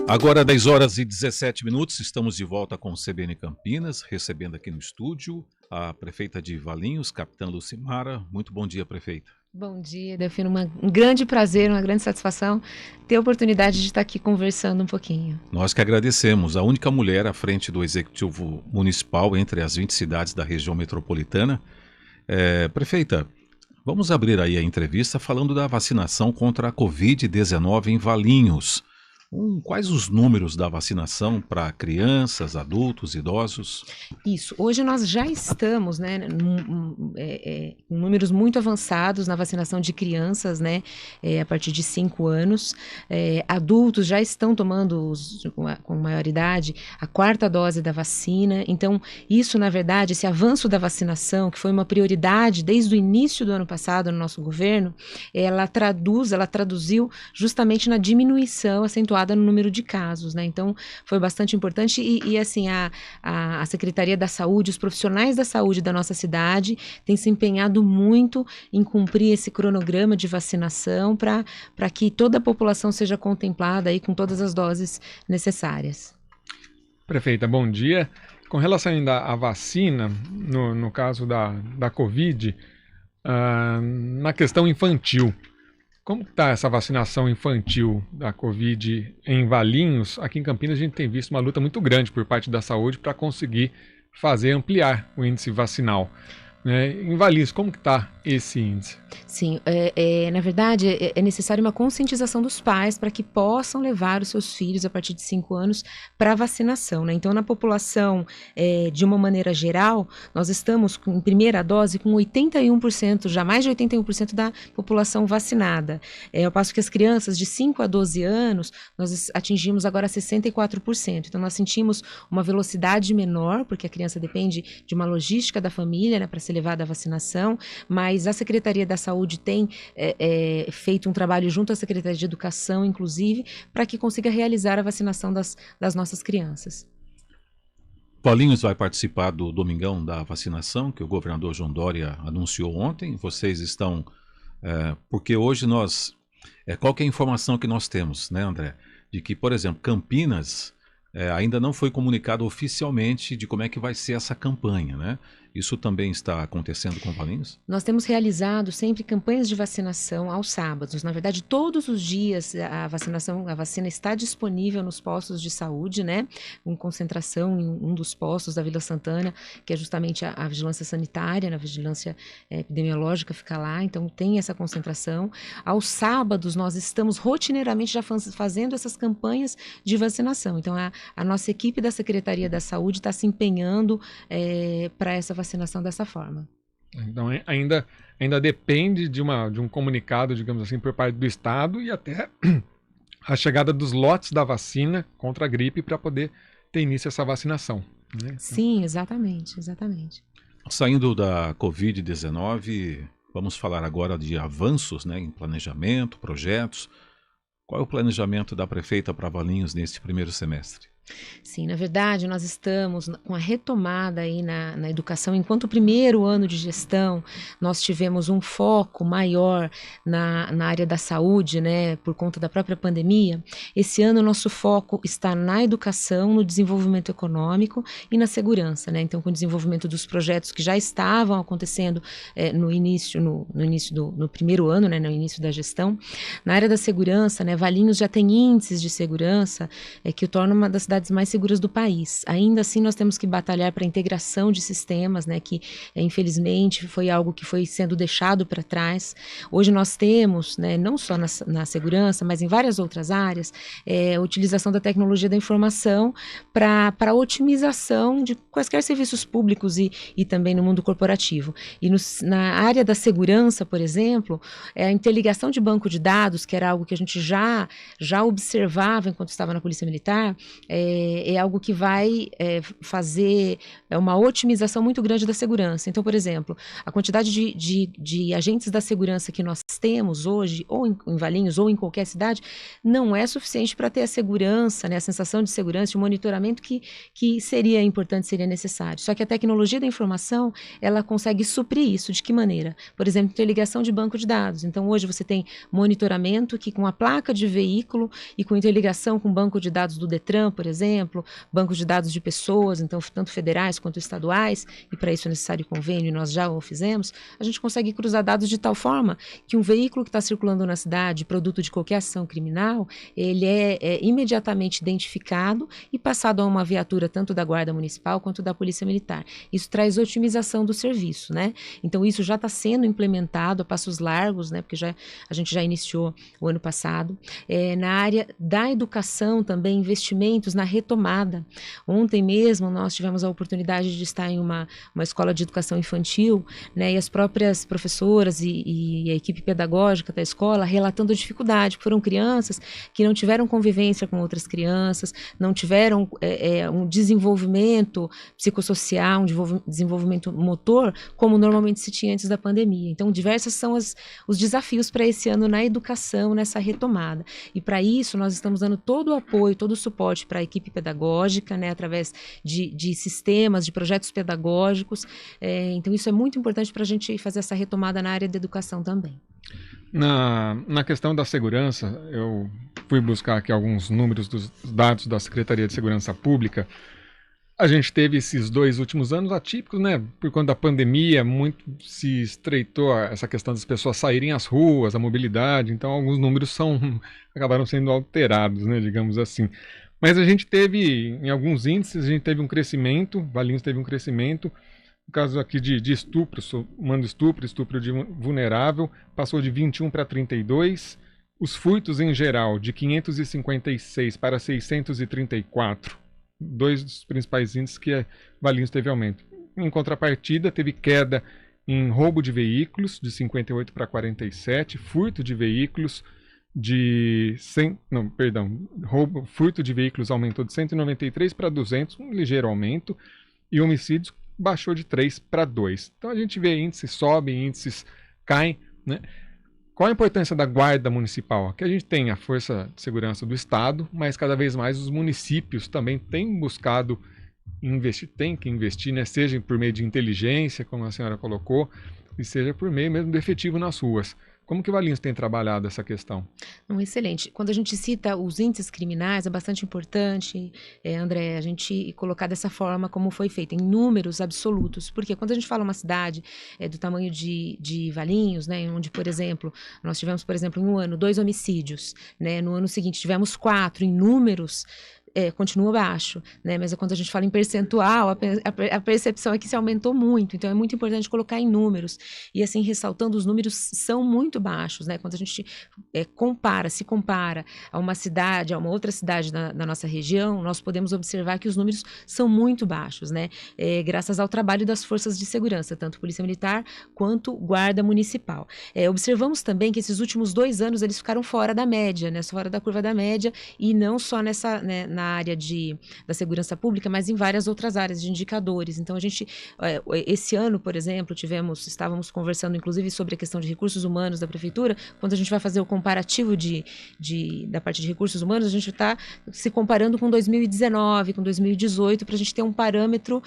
Agora, 10 horas e 17 minutos, estamos de volta com o CBN Campinas, recebendo aqui no estúdio a prefeita de Valinhos, capitã Lucimara. Muito bom dia, prefeita. Bom dia, Delfino. Um grande prazer, uma grande satisfação ter a oportunidade de estar aqui conversando um pouquinho. Nós que agradecemos. A única mulher à frente do Executivo Municipal entre as 20 cidades da região metropolitana. Prefeita, vamos abrir aí a entrevista falando da vacinação contra a Covid-19 em Valinhos. Quais os números da vacinação para crianças, adultos, idosos? Isso. Hoje nós já estamos, com números muito avançados na vacinação de crianças, a partir de 5 anos. Adultos já estão tomando, com maioridade, a 4ª dose da vacina. Então, isso, na verdade, esse avanço da vacinação, que foi uma prioridade desde o início do ano passado no nosso governo, ela traduziu justamente na diminuição acentuada no número de casos, Então, foi bastante importante e assim, a Secretaria da Saúde, os profissionais da saúde da nossa cidade têm se empenhado muito em cumprir esse cronograma de vacinação para que toda a população seja contemplada aí com todas as doses necessárias. Prefeita, bom dia. Com relação ainda à vacina, no caso da Covid, na questão infantil, como está essa vacinação infantil da Covid em Valinhos? Aqui em Campinas a gente tem visto uma luta muito grande por parte da saúde para conseguir ampliar o índice vacinal. Em Valinhos, como que está esse índice? Sim, na verdade é necessário uma conscientização dos pais para que possam levar os seus filhos a partir de 5 anos para a vacinação. Então, na população, de uma maneira geral, nós estamos em primeira dose com 81%, já mais de 81% da população vacinada. Ao passo que as crianças de 5 a 12 anos, nós atingimos agora 64%. Então, nós sentimos uma velocidade menor, porque a criança depende de uma logística da família, para ser levada à vacinação, mas a Secretaria da Saúde tem feito um trabalho junto à Secretaria de Educação, inclusive, para que consiga realizar a vacinação das nossas crianças. Valinhos vai participar do Domingão da vacinação, que o governador João Dória anunciou ontem. Vocês estão... porque hoje qual que é a informação que nós temos, André? De que, por exemplo, Campinas ainda não foi comunicado oficialmente de como é que vai ser essa campanha, Isso também está acontecendo com Valinhos? Nós temos realizado sempre campanhas de vacinação aos sábados. Na verdade, todos os dias a vacina está disponível nos postos de saúde, com concentração em um dos postos da Vila Santana, que é justamente a vigilância sanitária, a vigilância epidemiológica fica lá, então tem essa concentração. Aos sábados nós estamos rotineiramente já fazendo essas campanhas de vacinação. Então a nossa equipe da Secretaria da Saúde está se empenhando para essa vacinação dessa forma. Então ainda depende de um comunicado, digamos assim, por parte do Estado e até a chegada dos lotes da vacina contra a gripe para poder ter início essa vacinação. Sim, exatamente. Saindo da Covid-19, vamos falar agora de avanços em planejamento, projetos. Qual é o planejamento da prefeita para Valinhos neste primeiro semestre? Sim, na verdade, nós estamos com a retomada aí na educação. Enquanto o primeiro ano de gestão, nós tivemos um foco maior na área da saúde, por conta da própria pandemia. Esse ano, o nosso foco está na educação, no desenvolvimento econômico e na segurança, Então, com o desenvolvimento dos projetos que já estavam acontecendo no primeiro ano, no início da gestão. Na área da segurança, Valinhos já tem índices de segurança que o tornam uma das cidades mais seguras do país. Ainda assim, nós temos que batalhar para a integração de sistemas, que infelizmente foi algo que foi sendo deixado para trás. Hoje nós temos, não só na segurança, mas em várias outras áreas, a utilização da tecnologia da informação para a otimização de quaisquer serviços públicos e também no mundo corporativo. E na área da segurança, por exemplo, a interligação de banco de dados, que era algo que a gente já observava enquanto estava na Polícia Militar, é algo que vai fazer uma otimização muito grande da segurança. Então, por exemplo, a quantidade de agentes da segurança que nós temos hoje, ou em Valinhos, ou em qualquer cidade, não é suficiente para ter a segurança, né, a sensação de segurança, o monitoramento que seria importante, seria necessário. Só que a tecnologia da informação, ela consegue suprir isso. De que maneira? Por exemplo, interligação de banco de dados. Então, hoje você tem monitoramento que com a placa de veículo e com interligação com banco de dados do Detran, por exemplo, banco de dados de pessoas, então tanto federais quanto estaduais, e para isso é necessário convênio, e nós já o fizemos, a gente consegue cruzar dados de tal forma que um veículo que está circulando na cidade, produto de qualquer ação criminal, ele é imediatamente identificado e passado a uma viatura tanto da Guarda Municipal quanto da Polícia Militar. Isso traz otimização do serviço, né? Então isso já está sendo implementado a passos largos, né? Porque a gente já iniciou o ano passado. Na área da educação também, investimentos na retomada. Ontem mesmo nós tivemos a oportunidade de estar em uma escola de educação infantil, né? E as próprias professoras e a equipe pedagógica da escola relatando a dificuldade, foram crianças que não tiveram convivência com outras crianças, não tiveram um desenvolvimento psicossocial, um desenvolvimento motor, como normalmente se tinha antes da pandemia. Então, diversos são os desafios para esse ano na educação, nessa retomada. E para isso, nós estamos dando todo o apoio, todo o suporte para a equipe pedagógica, né, através de sistemas, de projetos pedagógicos. Então, isso é muito importante para a gente fazer essa retomada na área da educação também. Na questão da segurança, eu fui buscar aqui alguns números dos dados da Secretaria de Segurança Pública. A gente teve esses 2 últimos anos atípicos, né? Por conta da pandemia, muito se estreitou essa questão das pessoas saírem às ruas, a mobilidade, então alguns números acabaram sendo alterados, né? Digamos assim. Mas a gente teve, em alguns índices, a gente teve um crescimento, Valinhos teve um crescimento. No caso aqui de estupro, estupro de vulnerável, passou de 21 para 32. Os furtos em geral, de 556 para 634. 2 dos principais índices que Valinhos teve aumento. Em contrapartida, teve queda em roubo de veículos, de 58 para 47. Furto de veículos, furto de veículos aumentou de 193 para 200, um ligeiro aumento. E homicídios baixou de 3 para 2. Então a gente vê índices sobem, índices caem, né? Qual a importância da Guarda Municipal? Aqui a gente tem a Força de Segurança do Estado, mas cada vez mais os municípios também têm buscado investir, tem que investir, né? Seja por meio de inteligência, como a senhora colocou, e seja por meio mesmo do efetivo nas ruas. Como que Valinhos tem trabalhado essa questão? Excelente. Quando a gente cita os índices criminais, é bastante importante, André, a gente colocar dessa forma como foi feito, em números absolutos. Porque quando a gente fala uma cidade do tamanho de Valinhos, né, onde, por exemplo, nós tivemos, por exemplo, em um ano, 2 homicídios, né, no ano seguinte tivemos 4 em números, continua baixo, né? Mas quando a gente fala em percentual, a percepção é que se aumentou muito, então é muito importante colocar em números, e assim, ressaltando, os números são muito baixos, né? Quando a gente se compara a uma cidade, a uma outra cidade da nossa região, nós podemos observar que os números são muito baixos, né? Graças ao trabalho das forças de segurança, tanto Polícia Militar quanto Guarda Municipal. Observamos também que esses últimos 2 anos eles ficaram fora da média, né? Fora da curva da média, e não só na área da segurança pública, mas em várias outras áreas de indicadores. Então, a gente, esse ano, por exemplo, estávamos conversando, inclusive, sobre a questão de recursos humanos da Prefeitura. Quando a gente vai fazer o comparativo da parte de recursos humanos, a gente está se comparando com 2019, com 2018, para a gente ter um parâmetro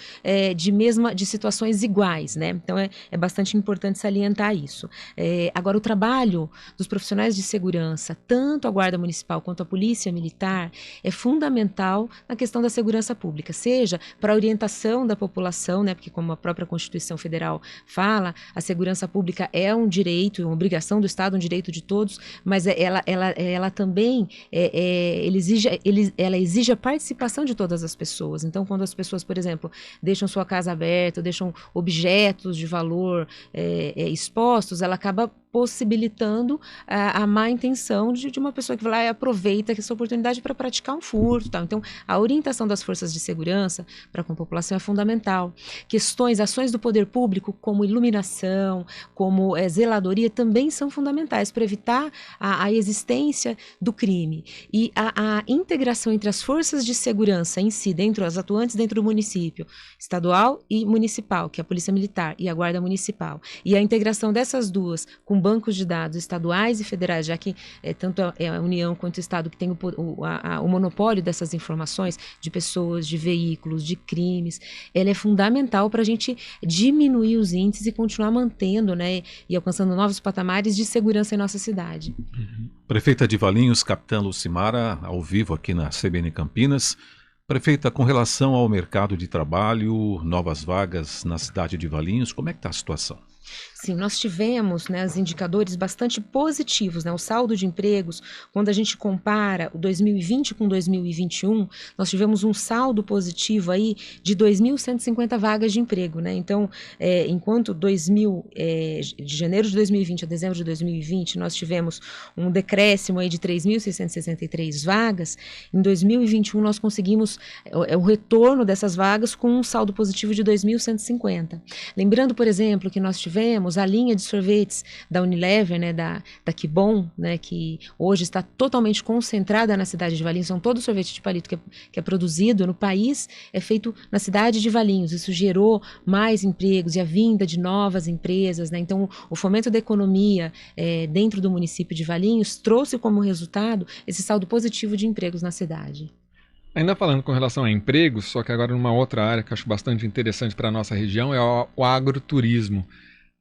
de situações iguais, né? Então, é bastante importante salientar isso. Agora, o trabalho dos profissionais de segurança, tanto a Guarda Municipal quanto a Polícia Militar, é fundamental na questão da segurança pública, seja para a orientação da população, né, porque como a própria Constituição Federal fala, a segurança pública é um direito, uma obrigação do Estado, um direito de todos, mas ela também ela exige a participação de todas as pessoas. Então, quando as pessoas, por exemplo, deixam sua casa aberta, deixam objetos de valor expostos, ela acaba possibilitando a má intenção de uma pessoa que vai lá e aproveita essa oportunidade para praticar um furto. Tal. Então, a orientação das forças de segurança para com a população é fundamental. Ações do poder público, como iluminação, como zeladoria, também são fundamentais para evitar a existência do crime. E a integração entre as forças de segurança em si, as atuantes dentro do município, estadual e municipal, que é a Polícia Militar e a Guarda Municipal, e a integração dessas duas com bancos de dados estaduais e federais, já que tanto a União quanto o Estado que tem o monopólio dessas informações de pessoas, de veículos, de crimes, ela é fundamental para a gente diminuir os índices e continuar mantendo, né, e alcançando novos patamares de segurança em nossa cidade. Prefeita de Valinhos, capitã Lucimara, ao vivo aqui na CBN Campinas. Prefeita, com relação ao mercado de trabalho, novas vagas na cidade de Valinhos, como é que está a situação? Sim, nós tivemos, né, os indicadores bastante positivos, né, o saldo de empregos, quando a gente compara o 2020 com 2021, nós tivemos um saldo positivo aí de 2.150 vagas de emprego, né, então, enquanto de janeiro de 2020 a dezembro de 2020, nós tivemos um decréscimo aí de 3.663 vagas, em 2021 nós conseguimos o retorno dessas vagas com um saldo positivo de 2.150. Lembrando, por exemplo, que nós tivemos a linha de sorvetes da Unilever, né, da Kibon, né, que hoje está totalmente concentrada na cidade de Valinhos. São todos os sorvetes de palito que é produzido no país, é feito na cidade de Valinhos. Isso gerou mais empregos e a vinda de novas empresas, né? Então, o fomento da economia dentro do município de Valinhos trouxe como resultado esse saldo positivo de empregos na cidade. Ainda falando com relação a empregos, só que agora numa outra área que eu acho bastante interessante para a nossa região, é o agroturismo.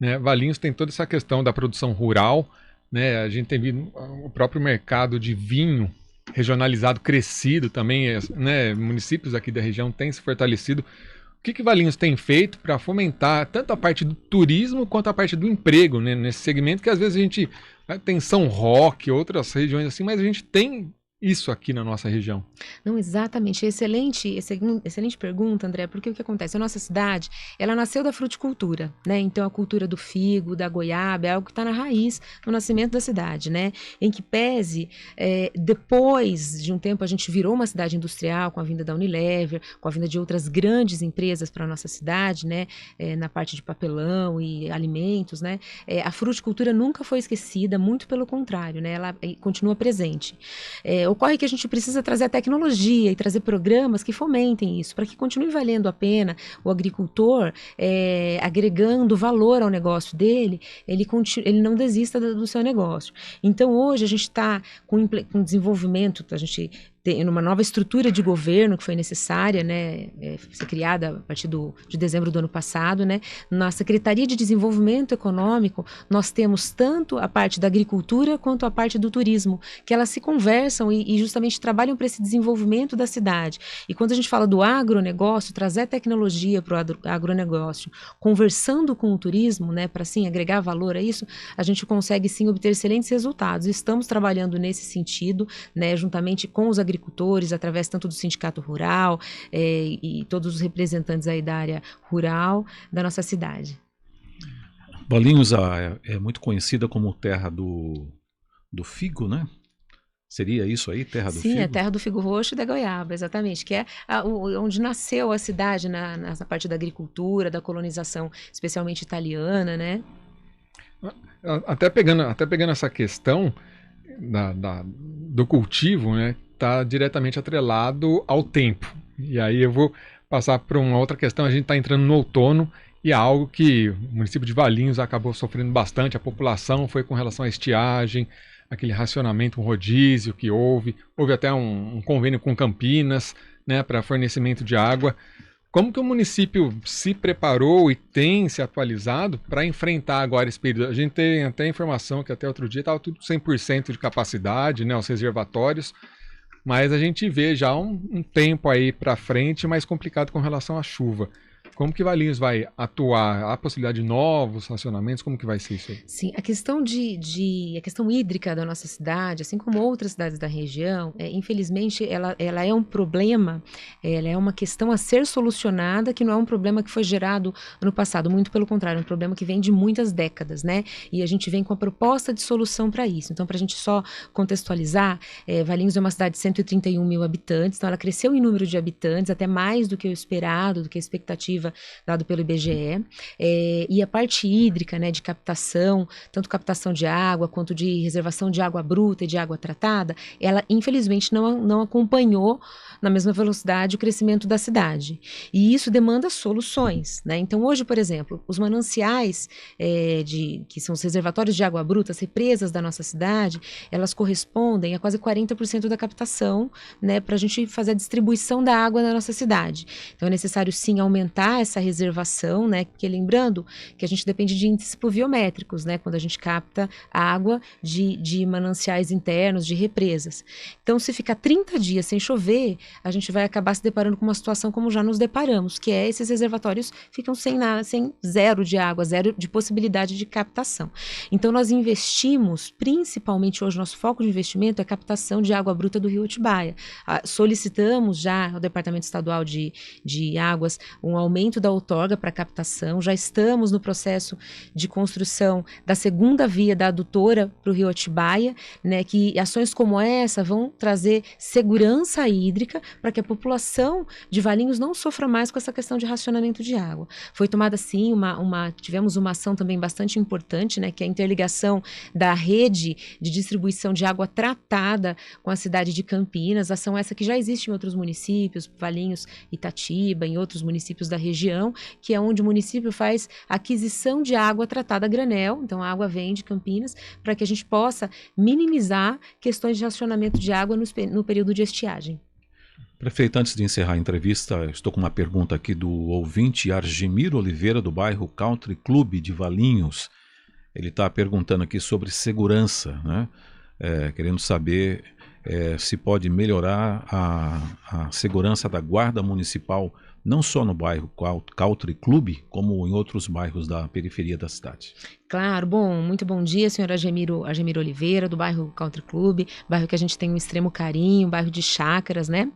Né, Valinhos tem toda essa questão da produção rural, né, a gente tem visto o próprio mercado de vinho regionalizado crescido também, né, municípios aqui da região têm se fortalecido. O que Valinhos tem feito para fomentar tanto a parte do turismo quanto a parte do emprego, né, nesse segmento que às vezes a gente tem São Roque, outras regiões assim, mas a gente tem isso aqui na nossa região? Não, exatamente. Excelente pergunta, André, porque o que acontece? A nossa cidade, ela nasceu da fruticultura, né? Então a cultura do figo, da goiaba, é algo que está na raiz do nascimento da cidade, né? Em que pese, depois de um tempo a gente virou uma cidade industrial com a vinda da Unilever, com a vinda de outras grandes empresas para a nossa cidade, né? Na parte de papelão e alimentos, né? A fruticultura nunca foi esquecida, muito pelo contrário, né? Ela continua presente. Ocorre que a gente precisa trazer a tecnologia e trazer programas que fomentem isso, para que continue valendo a pena o agricultor, agregando valor ao negócio dele, ele não desista do seu negócio. Então, hoje, a gente está com desenvolvimento, a gente tem uma nova estrutura de governo que foi necessária, né, ser criada a partir de dezembro do ano passado, né. Na Secretaria de Desenvolvimento Econômico, nós temos tanto a parte da agricultura quanto a parte do turismo, que elas se conversam e justamente trabalham para esse desenvolvimento da cidade. E quando a gente fala do agronegócio, trazer tecnologia para o agronegócio, conversando com o turismo, né, para sim agregar valor a isso, a gente consegue sim obter excelentes resultados. Estamos trabalhando nesse sentido, né, juntamente com os agricultores, através tanto do Sindicato Rural e todos os representantes aí da área rural da nossa cidade. Valinhos é muito conhecida como terra do figo, né? Seria isso aí, terra do figo? Sim, é terra do figo roxo e da goiaba, exatamente, que é onde nasceu a cidade na parte da agricultura, da colonização, especialmente italiana, né? Até pegando essa questão do cultivo, né? Está diretamente atrelado ao tempo. E aí eu vou passar para uma outra questão. A gente está entrando no outono e é algo que o município de Valinhos acabou sofrendo bastante. A população foi com relação à estiagem, aquele racionamento, um rodízio que houve até um convênio com Campinas, né, para fornecimento de água. Como que o município se preparou e tem se atualizado para enfrentar agora esse período? A gente tem até informação que até outro dia estava tudo 100% de capacidade, né, os reservatórios, mas a gente vê já um tempo aí para frente mais complicado com relação à chuva. Como que Valinhos vai atuar? Há possibilidade de novos racionamentos? Como que vai ser isso aí? Sim, a questão a questão hídrica da nossa cidade, assim como outras cidades da região, infelizmente ela é um problema, ela é uma questão a ser solucionada, que não é um problema que foi gerado no passado, muito pelo contrário, é um problema que vem de muitas décadas, né? E a gente vem com a proposta de solução para isso. Então, para a gente só contextualizar, Valinhos é uma cidade de 131 mil habitantes, então ela cresceu em número de habitantes, até mais do que o esperado, do que a expectativa dado pelo IBGE, e a parte hídrica, né, de captação, tanto captação de água quanto de reservação de água bruta e de água tratada, ela infelizmente não acompanhou na mesma velocidade o crescimento da cidade. E isso demanda soluções, né? Então hoje, por exemplo, os mananciais que são os reservatórios de água bruta, as represas da nossa cidade, elas correspondem a quase 40% da captação, né, para a gente fazer a distribuição da água na nossa cidade. Então é necessário sim aumentar essa reservação, né? Porque lembrando que a gente depende de índices pluviométricos, né? Quando a gente capta água de mananciais internos, de represas. Então, se ficar 30 dias sem chover, a gente vai acabar se deparando com uma situação como já nos deparamos, que é esses reservatórios ficam sem zero de água, zero de possibilidade de captação. Então, nós investimos, principalmente hoje, nosso foco de investimento é a captação de água bruta do Rio Atibaia. Solicitamos já ao Departamento Estadual de Águas um aumento da outorga para captação, já estamos no processo de construção da segunda via da adutora para o Rio Atibaia, né, que ações como essa vão trazer segurança hídrica para que a população de Valinhos não sofra mais com essa questão de racionamento de água. Foi tomada sim, tivemos uma ação também bastante importante, né, que é a interligação da rede de distribuição de água tratada com a cidade de Campinas, ação essa que já existe em outros municípios, Valinhos, Itatiba, em outros municípios da região, que é onde o município faz aquisição de água tratada a granel, então a água vem de Campinas, para que a gente possa minimizar questões de racionamento de água no período de estiagem. Prefeito, antes de encerrar a entrevista, estou com uma pergunta aqui do ouvinte Argemiro Oliveira, do bairro Country Club de Valinhos. Ele está perguntando aqui sobre segurança, né? Querendo saber se pode melhorar a segurança da Guarda Municipal, não só no bairro Country Club, como em outros bairros da periferia da cidade. Claro, muito bom dia, senhor Argemiro Oliveira, do bairro Country Club, bairro que a gente tem um extremo carinho, bairro de chácaras, né?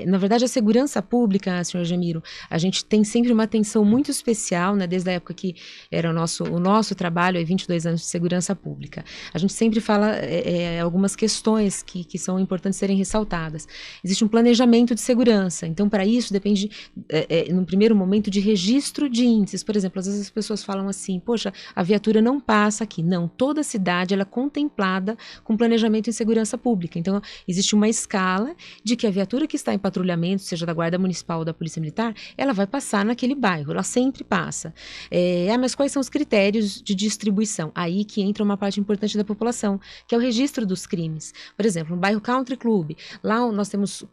Na verdade, a segurança pública, senhor Argemiro, a gente tem sempre uma atenção muito especial, né? Desde a época que era o nosso trabalho, 22 anos de segurança pública. A gente sempre fala algumas questões que são importantes serem ressaltadas. Existe um planejamento de segurança, então para isso depende, no primeiro momento, de registro de índices. Por exemplo, às vezes as pessoas falam assim, poxa, a viatura não passa aqui. Não, toda a cidade ela é contemplada com planejamento em segurança pública. Então, existe uma escala de que a viatura que está em patrulhamento, seja da Guarda Municipal ou da Polícia Militar, ela vai passar naquele bairro, ela sempre passa. Mas quais são os critérios de distribuição? Aí que entra uma parte importante da população, que é o registro dos crimes. Por exemplo, no bairro Country Club, lá nós temos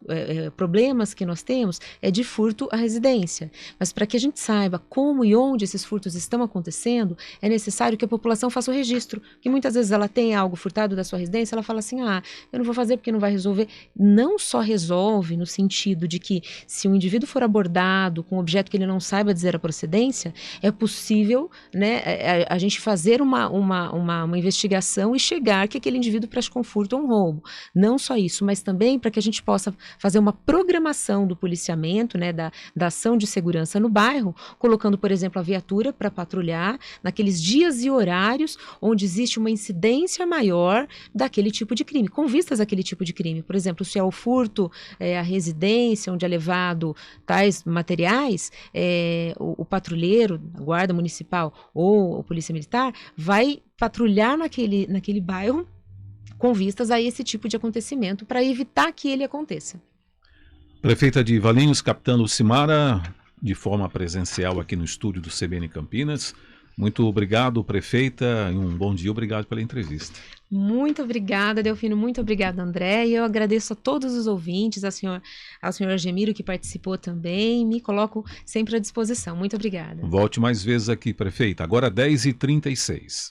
problemas que nós temos de furto à residência. Mas para que a gente saiba como e onde esses furtos estão acontecendo, é necessário que a população faça o registro, que muitas vezes ela tem algo furtado da sua residência, ela fala assim, eu não vou fazer porque não vai resolver. Não só resolve no sentido de que se um indivíduo for abordado com um objeto que ele não saiba dizer a procedência, é possível, né, a gente fazer uma investigação e chegar que aquele indivíduo praticou um furto ou um roubo. Não só isso, mas também para que a gente possa fazer uma programação do policiamento, né, da ação de segurança no bairro, colocando, por exemplo, a viatura para patrulhar naqueles dias e horários onde existe uma incidência maior daquele tipo de crime, com vistas àquele tipo de crime. Por exemplo, se é o furto à residência, onde é levado tais materiais, o patrulheiro, a Guarda Municipal ou a Polícia Militar vai patrulhar naquele bairro com vistas a esse tipo de acontecimento para evitar que ele aconteça. Prefeita de Valinhos, capitã Lucimara, de forma presencial aqui no estúdio do CBN Campinas. Muito obrigado, prefeita, e um bom dia. Obrigado pela entrevista. Muito obrigada, Delfino. Muito obrigada, André. E eu agradeço a todos os ouvintes, ao senhor Argemiro, que participou também. Me coloco sempre à disposição. Muito obrigada. Volte mais vezes aqui, prefeita. Agora 10h36.